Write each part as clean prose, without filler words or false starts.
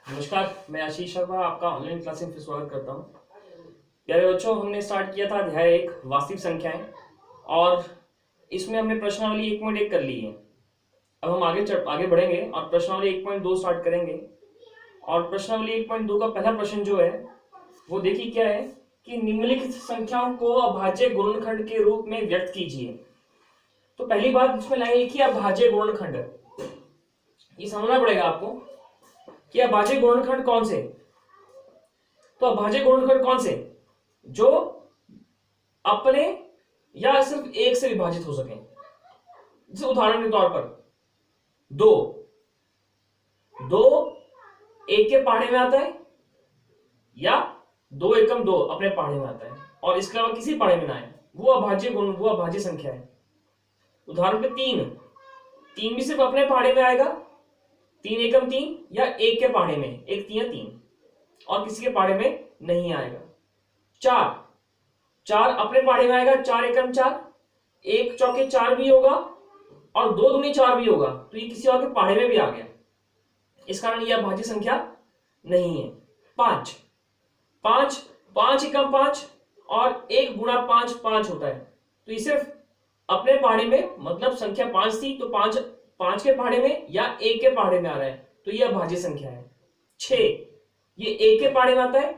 नमस्कार, मैं आशीष शर्मा आपका ऑनलाइन क्लासिंग में स्वागत करता हूँ। प्यारे बच्चों, हमने स्टार्ट किया था अध्याय 1 वास्तविक संख्याएं और इसमें हमने प्रश्नावली 1.1 कर ली है। अब हम आगे बढ़ेंगे और प्रश्नावली 1.2 स्टार्ट करेंगे। और प्रश्नावली 1.2 का पहला प्रश्न जो है वो देखिए क्या है कि निम्नलिखित संख्याओं को अभाज्य गुणनखंड के रूप में व्यक्त कीजिए। तो पहली बात इसमें लाइन लिखी है अभाज्य गुणनखंड। ये समझना पड़ेगा आपको कि अभाज्य गुणनखंड कौन से। तो अभाज्य गुणनखंड कौन से जो अपने या सिर्फ एक से विभाजित हो सके। जैसे उदाहरण के तौर पर दो दो एक के पहाड़े में आता है या दो एकम दो अपने पहाड़े में आता है और इसके अलावा किसी पहाड़े में ना आए, वो अभाज्य संख्या है। उदाहरण पे तीन भी सिर्फ अपने पहाड़े में आएगा, तीन एकम तीन, या एक के पहाड़े में एक तीन तीन और किसी के पहाड़े में नहीं आएगा। चार अपने पहाड़े में आएगा, चार एकम चार, एक चौके चार भी होगा और दो दूनी चार भी होगा, तो ये किसी और के पहाड़े में भी आ गया, इस कारण यह अभाज्य संख्या नहीं है। पांच एकम पांच और एक गुणा पांच पांच होता है, तो ये सिर्फ अपने पहाड़े में, मतलब संख्या पांच थी तो पांच के पहाड़े में या एक के पहाड़े में आ रहा है, तो यह अभाज्य संख्या है। 6 ये एक के पहाड़े में आता है,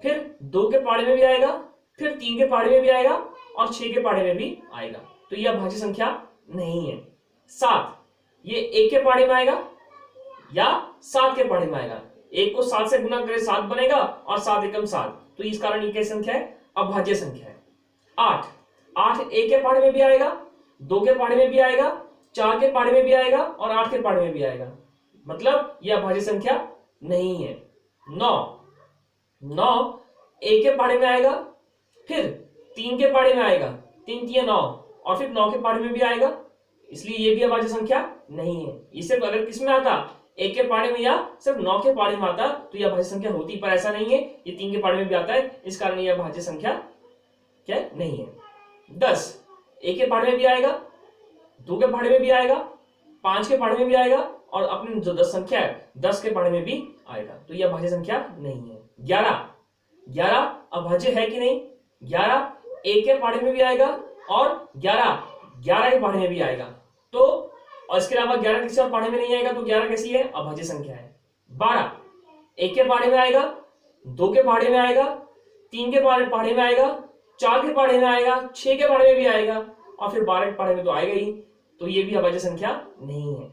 फिर दो के पहाड़े में भी आएगा, फिर तीन के पहाड़े में भी आएगा और 6 के पहाड़े में भी आएगा, तो यह अभाज्य संख्या नहीं है। 7 ये एक के पहाड़े में आएगा या 7 के पहाड़े में आएगा, एक को 7 से गुना करें 7 बनेगा और 7 एकम 7, तो इस कारण ये कैसी संख्या है, अभाज्य संख्या है। 8 एक के पहाड़े में भी आएगा, दो के पहाड़े में भी आएगा, 4 के पहाड़े में भी आएगा और 8 के पहाड़े में भी आएगा, मतलब यह अभाज्य संख्या नहीं है। 9 एक के पहाड़े में आएगा, फिर 3 के पहाड़े में आएगा, 3 3 9 और फिर 9 के पहाड़े में भी आएगा, इसलिए यह भी अभाज्य संख्या नहीं है। ये सिर्फ अगर किस में आता, एक के पहाड़े में या सिर्फ 9 के पहाड़े में आता तो यह अभाज्य संख्या होती, पर ऐसा नहीं है, ये 3 के पहाड़े में भी आता है, इस कारण यह अभाज्य संख्या क्या नहीं है। 10 एक के पहाड़े में भी आएगा, दो के पहाड़े में भी आएगा, 5 के पहाड़े में भी आएगा और अपनी जो 10 संख्या है 10 के पहाड़े में भी आएगा, तो यह अभाज्य संख्या नहीं है। 11 अभाज्य है कि नहीं, 11 एक के पहाड़े में भी आएगा और 11 के पहाड़े में भी आएगा, तो और इसके अलावा 11 किसी और पहाड़े में नहीं आएगा, तो 11 कैसी है, अभाज्य संख्या है। 12 एक के पहाड़े में आएगा, दो के पहाड़े में आएगा, तीन के पहाड़े में आएगा, 4 के पहाड़े में आएगा, 6 के पहाड़े में भी आएगा और फिर 12 के पहाड़े में तो आएगा ही, तो ये भी अभाज्य संख्या नहीं है।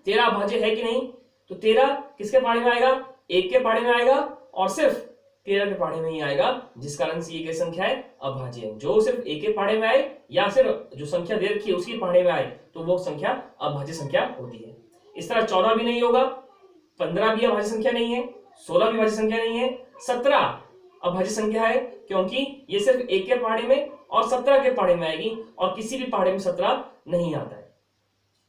13 अभाज्य है कि नहीं, तो 13 किसके पहाड़े में आएगा, एक के पहाड़े में आएगा और सिर्फ 13 के पहाड़े में ही आएगा, जिस कारण से ये क्या संख्या है, अभाज्य है। जो सिर्फ एक के पहाड़े में आए या सिर्फ जो संख्या दे रखी है उसकी पहाड़े में आए तो वो संख्या अभाज्य संख्या होती है। इस तरह 14 भी नहीं होगा, 15 भी अभाज्य संख्या नहीं है, 16 भी अभाज्य संख्या नहीं है, 17 अभाज्य संख्या है क्योंकि ये सिर्फ एक के पहाड़े में और 17 के पहाड़े में आएगी और किसी भी पहाड़े में 17 नहीं आता है।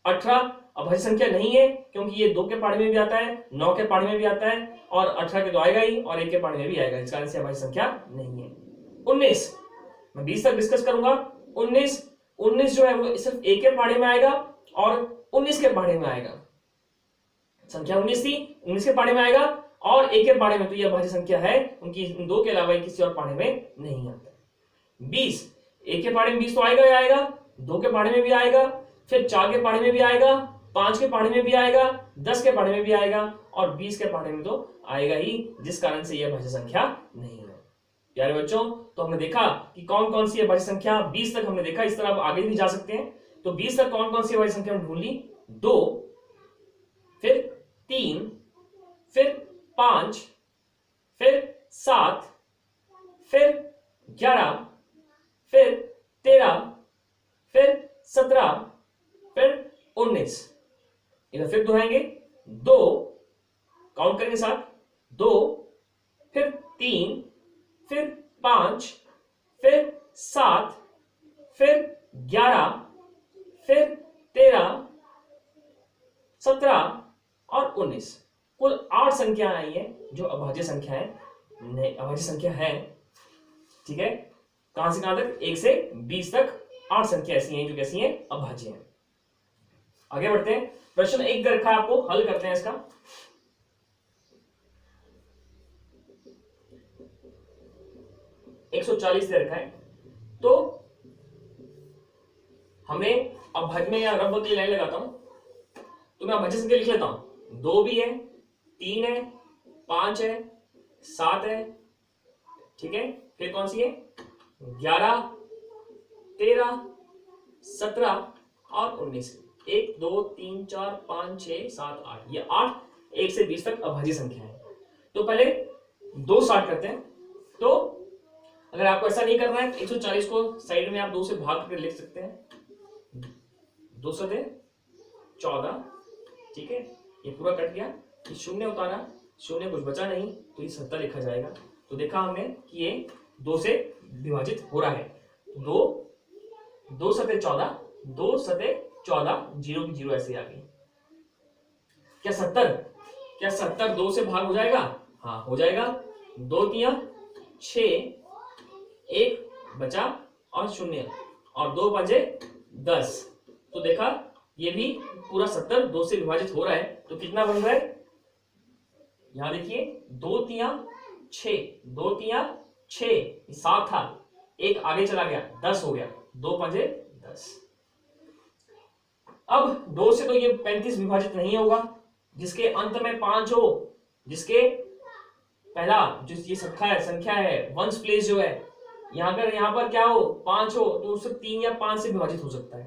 18 अभाज्य संख्या नहीं है क्योंकि ये 2 के पहाड़े में भी आता है, 9 के पहाड़े में भी आता है और 18 के तो आएगा ही और 1 के पहाड़े में भी आएगा, इस कारण से अभाज्य संख्या नहीं है। 19 मैं 20 तक डिस्कस करूंगा। 19 जो है वो सिर्फ 1 के पहाड़े में आएगा और 19 के पहाड़े में आएगा, संख्या 19 थी, 19 के पहाड़े में आएगा और 1 के पहाड़े में, तो यह अभाज्य संख्या है, उनकी दो के अलावा किसी और पहाड़े में नहीं आता। 20 1 के पहाड़े में 20 तो आएगा ही आएगा, 2 के पहाड़े में भी आएगा, फिर 4 के पहाड़े में भी आएगा, 5 के पहाड़े में भी आएगा, 10 के पहाड़े में भी आएगा और 20 के पहाड़े में तो आएगा ही, जिस कारण से यह अभाज्य संख्या नहीं है। प्यारे बच्चों, तो हमने देखा कि कौन कौन सी अभाज्य संख्या, 20 तक हमने देखा, इस तरह आप आगे भी जा सकते हैं। तो 20 तक कौन कौन सी अभाज्य संख्या ढूंढ ली, 2, फिर 3, फिर 5, फिर 7, फिर 11, फिर 13, फिर 17, फिर 19। इधर फिर दोहराएंगे, 2 काउंट करेंगे साथ, 2, फिर 3, फिर 5, फिर 7, फिर 11, फिर 13, 17 और 19, कुल 8 संख्या आई है जो अभाज्य संख्या है, अभाज्य संख्या है। ठीक है, कहां से कहां तक, 1 से 20 तक 8 संख्या ऐसी हैं जो कैसी हैं, अभाज्य हैं। आगे बढ़ते हैं, प्रश्न 1 रखा आपको, हल करते हैं इसका। 140 दे रखा है, तो हमें अभाज्य में या रब की लाइन लगाता हूं, तो मैं अभाज्य संख्या लिख लेता हूं। 2 भी है, 3 है, 5 है, 7 है, ठीक है। फिर कौन सी है? 11, 13, 17 और 19। 1 2 3 4 5 6 7 8, ये 8 1 से 20 तक अभाज्य संख्या है। तो पहले 2 स्टार्ट करते हैं। तो अगर आपको ऐसा नहीं करना है, 140 को साइड में आप 2 से भाग करके लिख सकते हैं। 2 सदे 14, ठीक है। ये पूरा कट गया, ये शून्य उतारा, शून्य कुछ बचा नहीं, तो ये 70 लिखा जाएगा। तो देखा हमने कि ये 2 से विभाजित हो रहा है। 2 सते 14, 2 सते 14, 0 की 0 ऐसे आ गई। क्या 70 2 से भाग हो जाएगा? हाँ हो जाएगा। 2 तिया 6, 1 बचा और 0 और 2 पंजे 10। तो देखा ये भी पूरा 70 2 से विभाजित हो रहा है। तो कितना बन रहा है? यहां देखिए 2 तिया 6, 2 तिया 6, 7 था, 1 आगे चला गया, 10 हो गया, 2 पंजे 10। अब 2 से तो ये 35 विभाजित नहीं होगा। जिसके अंत में 5 हो, जिसके पहला जो ये संख्या है वंस प्लेस जो है, अगर यहां पर क्या हो 5 हो, तो उससे 3 या 5 से विभाजित हो सकता है,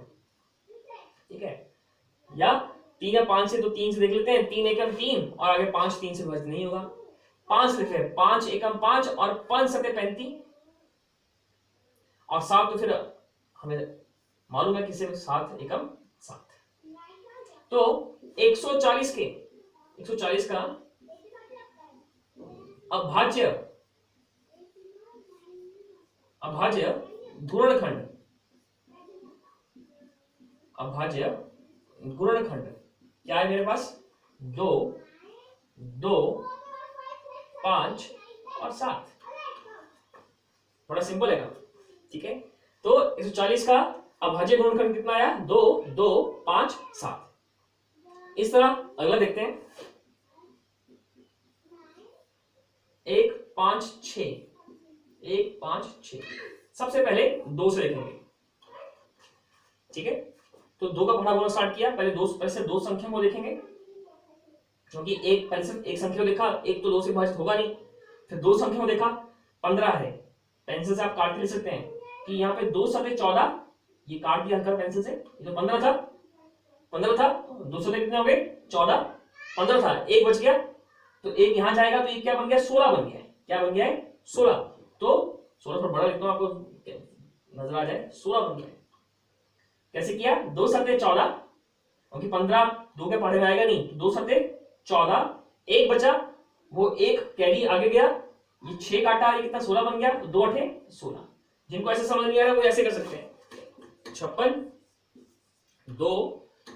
ठीक है। या 3 या 5 से, तो 3 से देख लेते हैं। 3 एकम 3 और आगे 5, 3 से विभाजित नहीं होगा। 5 लिख रहे हैं, 5 एकम 5 और 5 सते 35 और 7, तो फिर हमें मालूम है किसे 7 एकम 7। तो 140 का अभाज्य गुणनखंड, क्या है मेरे पास? 2, 2, 5 और 7। बड़ा सिंपल है काम, ठीक है। तो 140 का अभाज्य गुणनखंड कितना आया? 2, 2, 5, 7। इस तरह अगला देखते हैं। 1, 5, 6, 1, 5, 6। सबसे पहले 2 से लिखेंगे, ठीक है। तो 2 का बड़ा बोला स्टार्ट किया, पहले 2 संख्या को देखेंगे, क्योंकि एक पहले सिर्फ एक संख्या को देखा, एक तो 2 से विभाजित होगा नहीं। फिर 2 संख्या को देखा, 15 है, पेंसिल से आप काट के लिख सकते हैं कि यहाँ पे 2 सते 14, ये काट दिया हल्का पेंसिल से, ये तो 15 था, 2 सते कितने हो गए? 14, 15 था, 1 बच गया, तो 1 यहां जाएगा, तो ये क्या बन गया? 16 बन गया है। क्या बन गया है? 16। तो 16 पर बड़ा लिखता हूं, आपको नजर आ जाए, 16 बन गया। कैसे किया? 2 सते 14, क्योंकि 15 2 के पढ़े में आएगा नहीं, 2 सते 14, 1 बचा, वो 1 कैरी आगे गया, ये 6 काटा, ये कितना? 16 बन गया। 2 8 16। जिनको ऐसे समझ नहीं आ रहा वो ऐसे कर सकते हैं। 56,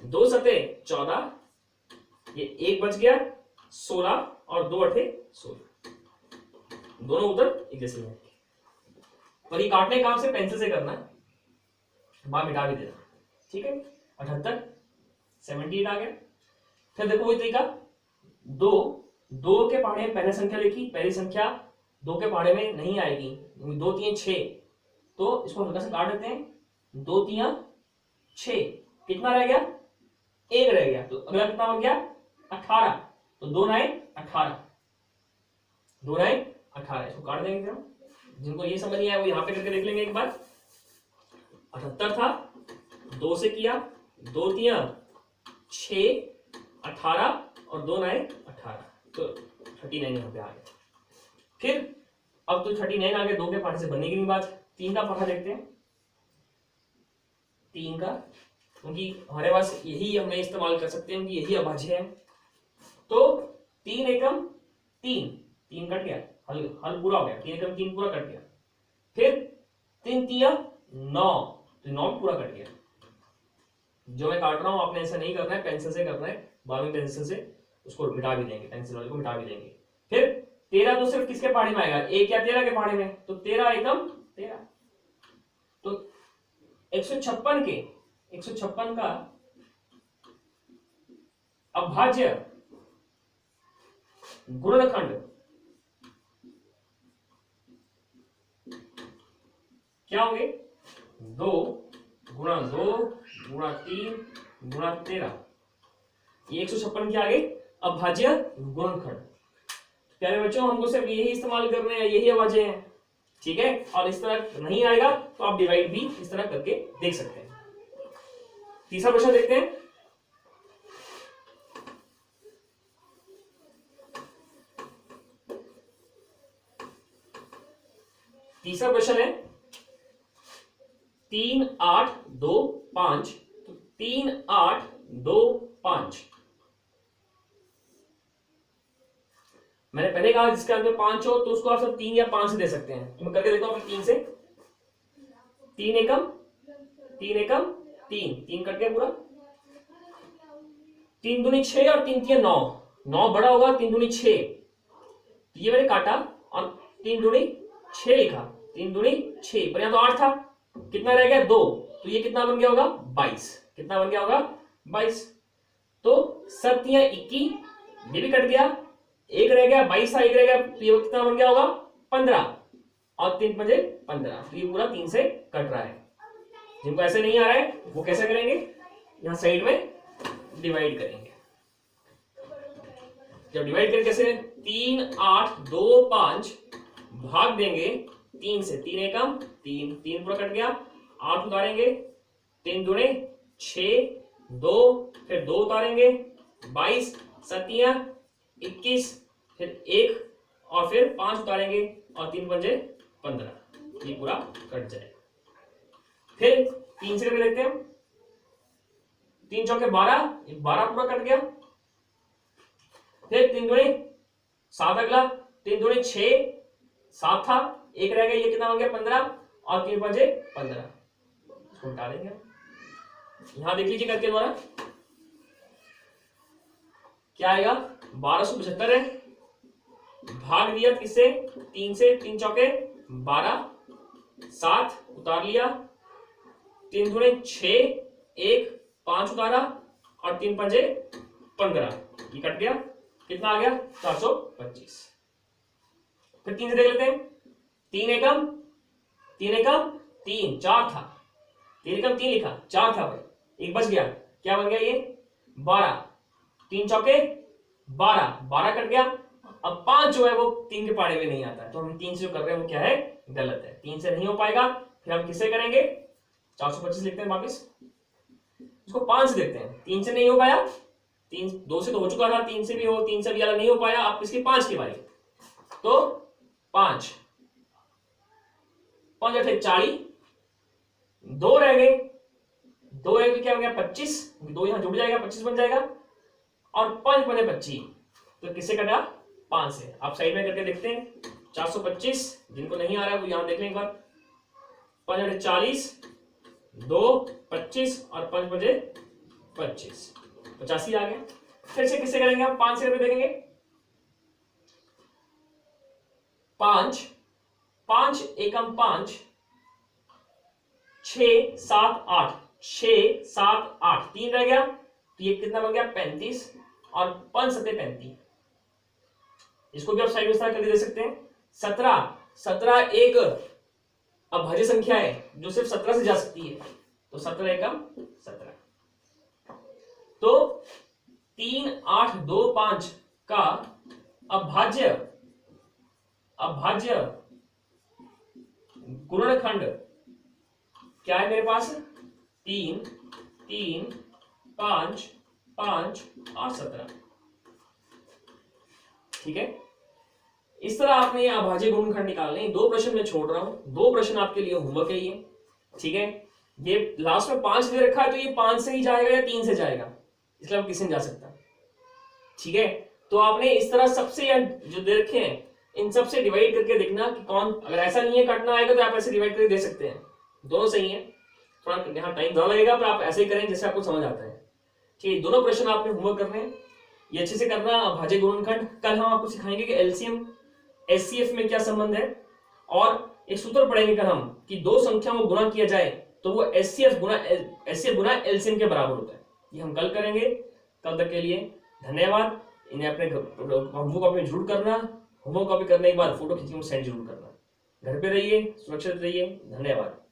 2 सते 14, ये 1 बच गया, 16 और 2 8 16। दोनों उत्तर एक जैसे हैं, पर ये काटने काम से पेंसिल से करना है, बाहर मिटा भी देना, ठीक है। 78, 78 आ गया। फिर देखो वही तरीका, 2 के पहाड़े में पहले संख्या लिखी, पहली संख्या 2 के पहाड़े में नहीं आएगी, 2 3 6, तो इसको हल्का से काट देते हैं। 2 3 6, कितना रह गया? 1 रह गया। तो अगला कितना बन गया? 18। तो 2 9 18, 2 9 18, इसको काट देंगे। फिर जिनको ये समझ नहीं आया वो यहाँ पे करके देख लेंगे एक बार। 78 था, 2 से किया, 2 3 6, 18 और 2 9 18, तो 39 यहाँ पे आ गया। फिर अब तो 39 आ गया, 2 के पाठे से बनने की नहीं बात। 3 का पाठा देखते हैं। 3 का, क्योंकि हमारे पास यही हमें इस्तेमाल कर सकते हैं कि यही अभाज्य है। तो 3 एकम 3, 3 कट गया, हल पूरा हो गया। 3 एकम 3 पूरा कट गया। फिर 3 3 9, तो 9 पूरा कट गया। जो मैं काट रहा हूं आपने ऐसा नहीं करना है, पेंसिल से करना है, 12वीं पेंसिल से उसको मिटा भी देंगे, पेंसिल वाले को मिटा भी देंगे। फिर 13 तो सिर्फ किसके पहाड़े में आएगा? 1 या 13 के पहाड़े में, तो 13 एकम 13। तो 156 का अभाज्य गुणनखंड क्या होंगे 2 गुणा 2 गुणा 3 गुणा 13, ये 156 के आगे अभाज्य गुणनखंड। प्यारे बच्चों हमको सिर्फ यही इस्तेमाल करने हैं, यही आवाजें हैं, ठीक है। और इस तरह नहीं आएगा तो आप डिवाइड भी इस तरह करके देख सकते हैं। तीसरा प्रश्न देखते हैं। तीसरा प्रश्न है 3 8 2 5, तो 3 8 2 5, मैंने पहले कहा जिसके अंदर 5 हो तो उसको आप सब 3 या 5 से दे सकते हैं। तो मैं करके देखता हूं 3 से, 3 एकम 3 एकम 3, 3 कट गया पूरा, 3 दूनी 6 और 3 3 9, 9 बड़ा होगा, 3 दूनी 6, तो ये मैंने काटा और 3 दूनी 6 लिखा, 3 दूनी 6, पर यहां तो 8 था, कितना रह गया 2, तो ये कितना बन गया होगा 22, कितना बन गया होगा 22, तो 7 या 21, ये भी कट गया, एक रह गया 22 था, एक रह गया, तो ये कितना बन गया होगा 15, और 3 पंजे 15, तो ये पूरा 3 से कट रहा है। जिनको ऐसे नहीं आ रहा है वो कैसे करेंगे, यहां साइड में डिवाइड करेंगे। जब डिवाइड करें कैसे, 3 8 2 5 भाग देंगे 3 से, 3 एकम 3, 3 पूरा कट गया, 8 उतारेंगे, 3 दूने 6, 2 फिर 2 उतारेंगे, 22 7 21, फिर 1 और फिर 5 उतारेंगे और 3 पंजे 15, ये पूरा कट जाएगा। फिर 3 से करके देखते हैं, 3 चौके 12, 12 पूरा कट गया, फिर 3 दूने 7 अगला, 3 दूने 6, 7 था, एक रह गया, ये कितना हो गया 15 और 3 पंजे 15, इसको उठा देंगे। यहां देख लीजिए करके द्वारा क्या आएगा, 1275 है, भाग दिया किससे 3 से, 3 चौके 12, 7 उतार लिया, 3 दूने 6, 1 5 उतारा और 3 पंजे 15, ये कट गया, कितना आ गया 425। फिर 3 से देख लेते हैं, 3 एकम 3, 4 था, 3 एकम 3 लिखा, 4 था भाई, एक बच गया, क्या बन गया ये 12, 3 चौके 12, 12 कट गया, अब 5 जो है वो 3 के पाड़े में नहीं आता है, तो हम 3 से जो कर रहे हैं वो क्या है गलत है, 3 से नहीं हो पाएगा, फिर हम किससे करेंगे 425 लिखते हैं वापिस, इसको 5 से देखते हैं, 3 से नहीं हो पाया, 3 2 से तो हो चुका था, 3 से भी हो, 3 से भी अलग नहीं हो पाया, आप इसकी 5 की बारी, तो 5 5 8 40, 2 रह गए, 2 रह गए क्या हो गया 25, 2 यहां जुड़ जाएगा 25 बन जाएगा, और 5 बने 25, तो किससे कटा 5 से। आप साइड में करके देखते हैं, 425, जिनको नहीं आ रहा है वो यहां देख लें एक बार, 5 8 40, 2 25 और 5 बजे 25, 85 आ गया। फिर से किससे करेंगे आप, 5 से करके देखेंगे, 5 5 एकम 5, 6 7 8, 6 7 8, 3 रह गया, तो ये कितना बन गया 35 और 5 7 35, इसको भी आप साइड में करके दे सकते हैं। 17 एक अभाज्य संख्या है जो सिर्फ 17 से जा सकती है, तो 17 एकम 17, तो 3 8 2 5 का अभाज्य गुणनखंड क्या है मेरे पास, 3 3 5 5 और 17, ठीक है। इस तरह आपने ये अभाज्य गुणनखंड निकालने हैं। 2 प्रश्न मैं छोड़ रहा हूं, 2 प्रश्न आपके लिए होमवर्क है ये, ठीक है। ये लास्ट में 5 दे रखा है, तो ये 5 से ही जाएगा या 3 से जाएगा, इसलिए हम किसी नहीं जा सकता, ठीक है। तो आपने इस तरह सबसे जो दे रखे हैं इन सबसे डिवाइड करके देखना कि कौन, अगर ऐसा नहीं है काटना आएगा तो आप ऐसे डिवाइड करके दे सकते हैं, दोनों सही है, थोड़ा यहाँ टाइम ज्यादा लगेगा पर आप ऐसे ही करें जैसे आपको समझ आता है, ठीक है। दोनों प्रश्न आपने होमवर्क करने हैं, ये अच्छे से करना। अभाज्य गुणनखंड कल हम आपको सिखाएंगे कि एलसीएम एचसीएफ में क्या संबंध है, और एक सूत्र पढ़ेंगे कल हम कि 2 संख्याओं को गुणा किया जाए तो वो एचसीएफ गुणा एलसीएम के बराबर होता है, ये हम कल करेंगे। कल तक के लिए धन्यवाद। इन्हें अपने होमवर्क कॉपी में जरूर करना, होमवर्क कॉपी करने के बाद फोटो खींच के सेंड जरूर करना। घर पे रहिए, सुरक्षित रहिए। धन्यवाद।